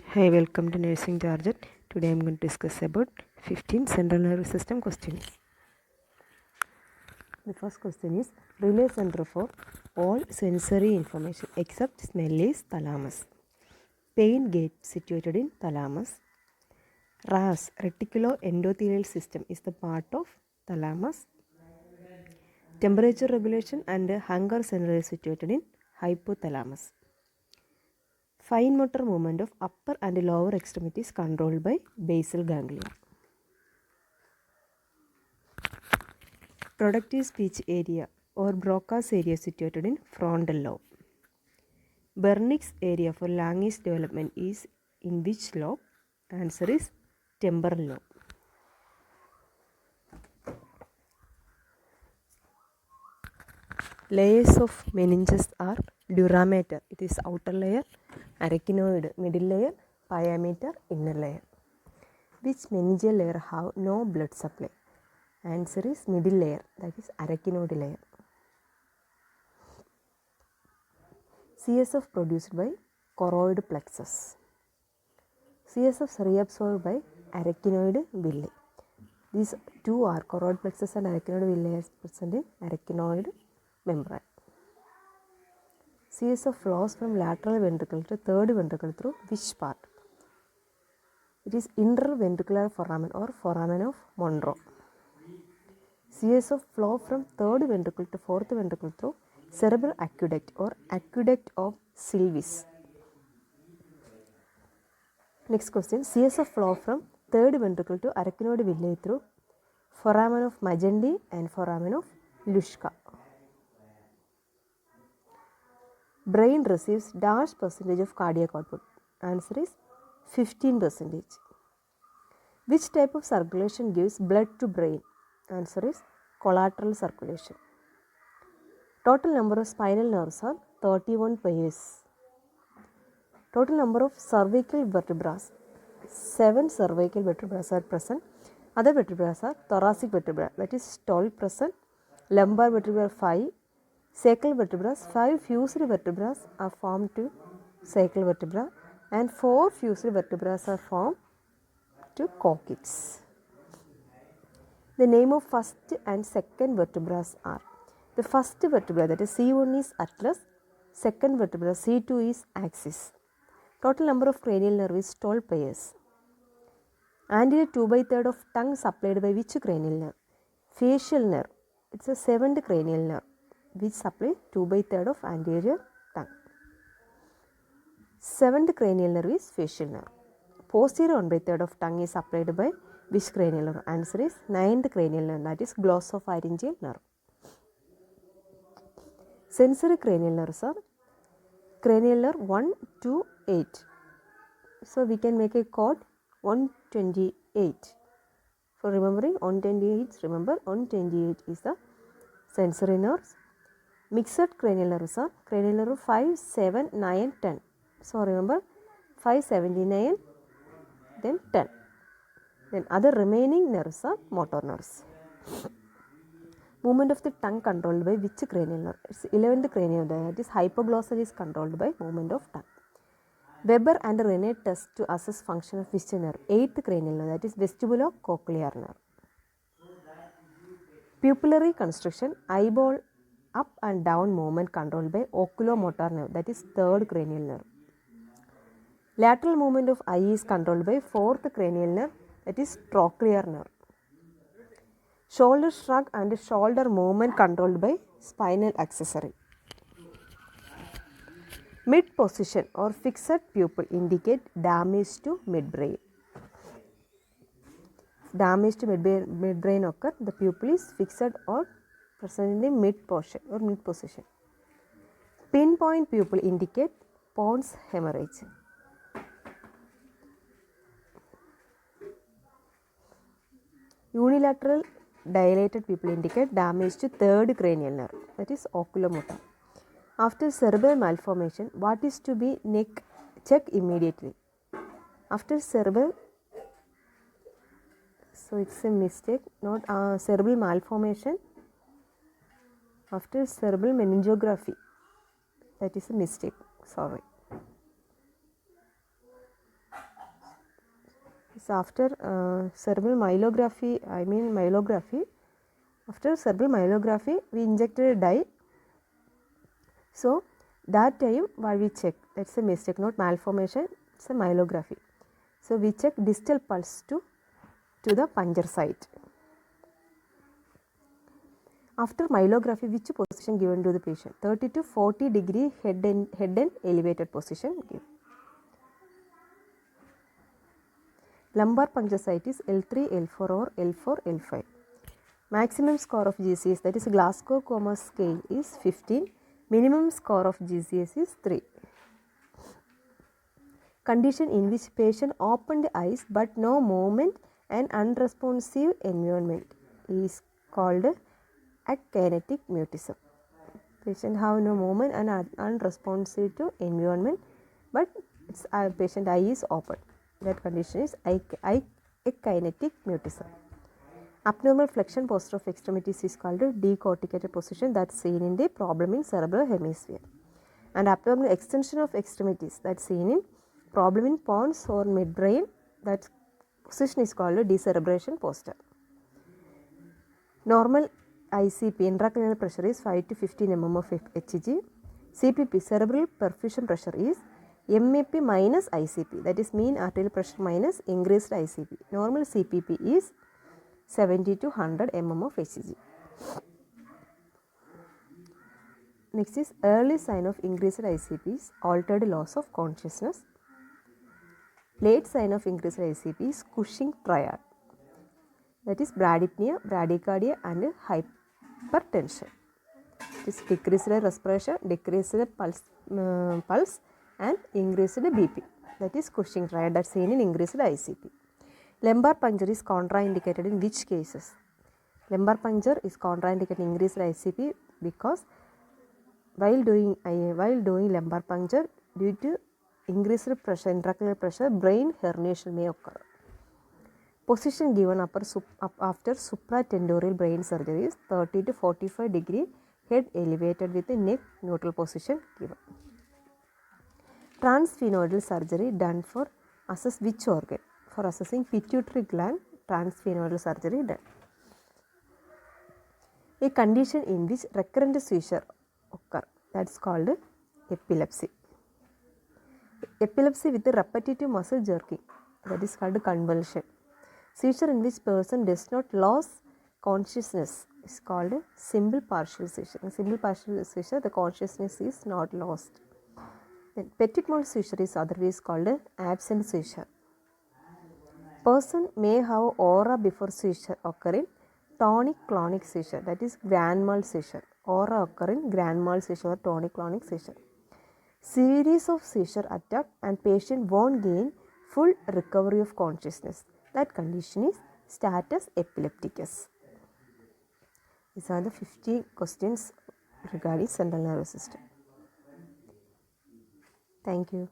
Hi, welcome to Nursing Target. Today I am going to discuss about 15 central nervous system questions. The first question is relay center for all sensory information except smell is thalamus. Pain gate situated in thalamus. RAS reticuloendothelial system is the part of thalamus. Temperature regulation and hunger center is situated in hypothalamus. Fine motor movement of upper and lower extremities controlled by basal ganglia. Productive speech area or Broca's area situated in frontal lobe. Wernicke's area for language development is in which lobe? Answer is temporal lobe. Layers of meninges are durameter, it is outer layer, arachnoid, middle layer, pyometer, inner layer. Which meningeal layer have no blood supply? Answer is middle layer, that is arachnoid layer. CSF produced by choroid plexus. CSF reabsorbed by arachnoid villi. These two are choroid plexus and arachnoid villi is present in arachnoid membrane. CSF flows from lateral ventricle to third ventricle through which part? It is interventricular foramen or foramen of Monro. CSF flow from third ventricle to fourth ventricle through cerebral aqueduct or aqueduct of Sylvis. Next question, CSF flow from third ventricle to arachnoid villi through foramen of Magendie and foramen of Luschka. Brain receives dash percentage of cardiac output. Answer is 15%. Which type of circulation gives blood to brain? Answer is collateral circulation. Total number of spinal nerves are 31 pairs. Total number of cervical vertebrae, 7 cervical vertebrae are present. Other vertebrae are thoracic vertebrae, that is 12 present. Lumbar vertebrae 5. Sacral vertebrae, 5 fused vertebrae are formed to sacral vertebra and 4 fused vertebrae are formed to coccyx. The name of first and second vertebrae are, the first vertebra, that is C1 is atlas, second vertebra C2 is axis. Total number of cranial nerve is 12 pairs. Anterior 2/3 of tongue supplied by which cranial nerve? Facial nerve. It's a 7th cranial nerve which supplies 2/3 of anterior tongue. 7th cranial nerve is facial nerve. Posterior 1/3 of tongue is supplied by which cranial nerve? Answer is 9th cranial nerve, that is glossopharyngeal nerve. Sensory cranial nerves are cranial nerve 1 to 8. So we can make a code 128. For remembering 128, remember 128 is the sensory nerves. Mixed cranial nerves are cranial nerve 5, 7, 9, 10. So remember 5, 79, then 10. Then other remaining nerves are motor nerves. Movement of the tongue controlled by which cranial nerve? It's 11th cranial nerve, that is hypoglossal is controlled by movement of tongue. Weber and Rene test to assess function of which nerve? 8th cranial nerve, that is vestibulocochlear nerve. Pupillary constriction, eyeball up and down movement controlled by oculomotor nerve, that is 3rd cranial nerve. Lateral movement of eye is controlled by 4th cranial nerve, that is trochlear nerve. Shoulder shrug and shoulder movement controlled by spinal accessory. Mid position or fixed pupil indicate damage to midbrain. Damage to midbrain occur, the pupil is fixed or present in the mid portion or mid position. Pinpoint pupil indicate Pons hemorrhage. Unilateral dilated pupil indicate damage to 3rd cranial nerve, that is oculomotor. After cerebral malformation, what is to be check immediately? After cerebral, so it's a mistake, not cerebral malformation. After cerebral meningiography, that is a mistake, sorry. So after cerebral myelography, after cerebral myelography, we injected a dye. So that time while we check, that's a mistake, not malformation, it's a myelography. So we check distal pulse to the puncture site. After myelography, which position given to the patient? 30 to 40 degree head and elevated position given. Lumbar puncture site is L3, L4 or L4, L5. Maximum score of GCS, that is Glasgow Coma scale, is 15. Minimum score of GCS is 3. Condition in which patient opened eyes but no movement and unresponsive environment is called akinetic mutism. Patient have no movement and unresponsive to environment, but its patient eye is open. That condition is akinetic mutism. Abnormal flexion posture of extremities is called a decorticated position, that's seen in the problem in cerebral hemisphere. And abnormal extension of extremities, that's seen in problem in pons or midbrain, that position is called a decerebration posture. Normal ICP, intracranial pressure, is 5 to 15 mm of Hg. CPP, cerebral perfusion pressure, is MAP minus ICP, that is mean arterial pressure minus increased ICP. Normal CPP is 70 to 100 mm of Hg. Next is early sign of increased ICP is altered loss of consciousness. Late sign of increased ICP is Cushing triad, that is bradypnea, bradycardia and hypertension. It is decreased respiration, decreased pulse and increased BP, that is Cushing triad, that's seen in increased ICP. Lumbar puncture is contraindicated in which cases? Lumbar puncture is contraindicated in increased ICP because while doing lumbar puncture, due to increased pressure, intracranial pressure, brain herniation may occur. Position given after supratentorial brain surgery is 30 to 45 degree head elevated with the neck neutral position given. Transsphenoidal surgery done for assess which organ? For assessing pituitary gland, transsphenoidal surgery done. A condition in which recurrent seizure occur, that's called epilepsy. Epilepsy with repetitive muscle jerking, that is called convulsion. Seizure in which person does not lose consciousness is called simple partial seizure. In simple partial seizure, the consciousness is not lost. Then petit mal seizure is otherwise called absent seizure. Person may have aura before seizure occur in tonic-clonic seizure, that is grand mal seizure. Aura occur in grand mal seizure or tonic-clonic seizure. Series of seizure attack and patient won't gain full recovery of consciousness. That condition is status epilepticus. These are the 50 questions regarding central nervous system. Thank you.